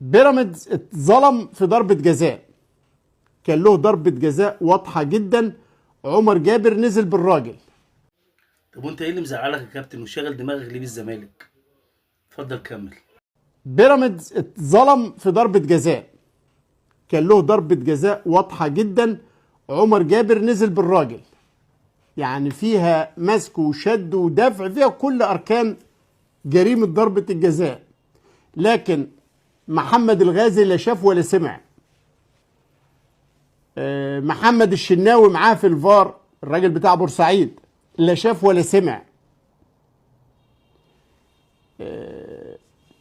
بيراميدز اتظلم في ضربة جزاء. كان له ضربة جزاء واضحة جدا، عمر جابر نزل بالراجل. طب وانت ايه اللي مزعلك يا كابتن وشاغل دماغك ليه بالزمالك؟ اتفضل كمل. بيراميدز اتظلم في ضربة جزاء. كان له ضربة جزاء واضحة جدا، عمر جابر نزل بالراجل. يعني فيها مسك وشد ودفع، فيها كل أركان جريمة ضربة الجزاء. لكن محمد الغازي لا شاف ولا سمع. محمد الشناوي معاه في الفار، الراجل بتاع بورسعيد، لا شاف ولا سمع.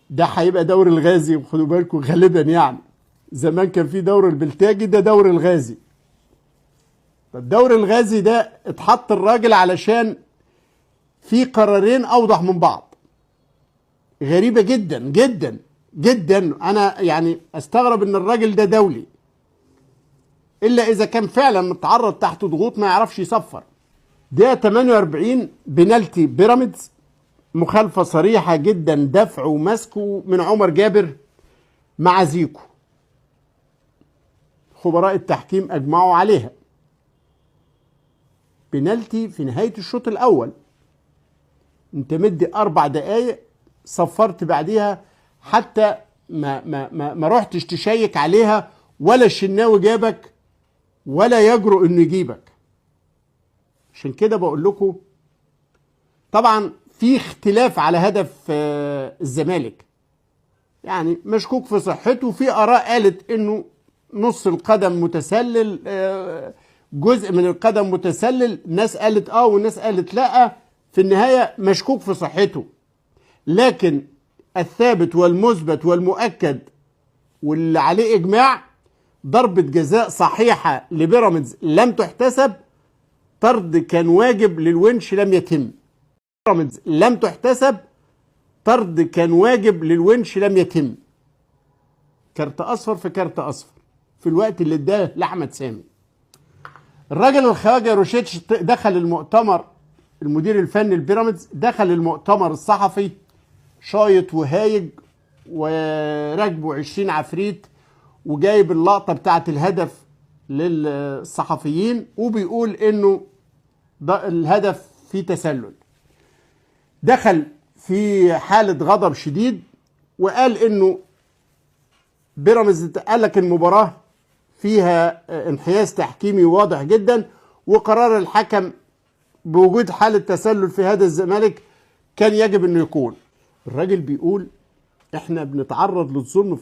ده هيبقى دور الغازي، وخدوا بالكم غالبا يعني زمان كان في دور البلتاجي، ده دور الغازي. الدور الغازي ده اتحط الراجل علشان في قرارين اوضح من بعض. غريبة جدا جدا جدا. انا يعني استغرب ان الراجل ده دولي، الا اذا كان فعلا متعرض تحت ضغوط ما يعرفش يصفر. ده 48 بنالتي بيراميدز، مخالفة صريحة جدا، دفع ومسك من عمر جابر مع زيكو. خبراء التحكيم اجمعوا عليها. بنالتي في نهاية الشوط الاول، انت مدي 4 دقايق، صفرت بعديها، حتى ما رحتش تشيك عليها، ولا الشناوي جابك ولا يجرؤ انه يجيبك. عشان كده بقول لكم طبعا في اختلاف على هدف الزمالك، يعني مشكوك في صحته. في اراء قالت انه نص القدم متسلل، جزء من القدم متسلل، ناس قالت وناس قالت لا. في النهاية مشكوك في صحته، لكن الثابت والمثبت والمؤكد واللي عليه اجماع، ضربة جزاء صحيحة لبيراميدز لم تحتسب، طرد كان واجب للونش لم يتم. بيراميدز لم تحتسب، طرد كان واجب للونش لم يتم. كارت اصفر في كارت اصفر في الوقت اللي اداه لاحمد سامي. الراجل الخواجه روشيتش دخل المؤتمر، المدير الفني البيراميدز دخل المؤتمر الصحفي شايط وهايج وراكبه 20 عفريت، وجايب اللقطة بتاعت الهدف للصحفيين، وبيقول انه الهدف فيه تسلل. دخل في حالة غضب شديد وقال انه بيراميدز قال لك المباراة فيها انحياز تحكيمي واضح جدا، وقرار الحكم بوجود حالة تسلل في هذا الزمالك كان يجب انه يكون. الراجل بيقول احنا بنتعرض للظلم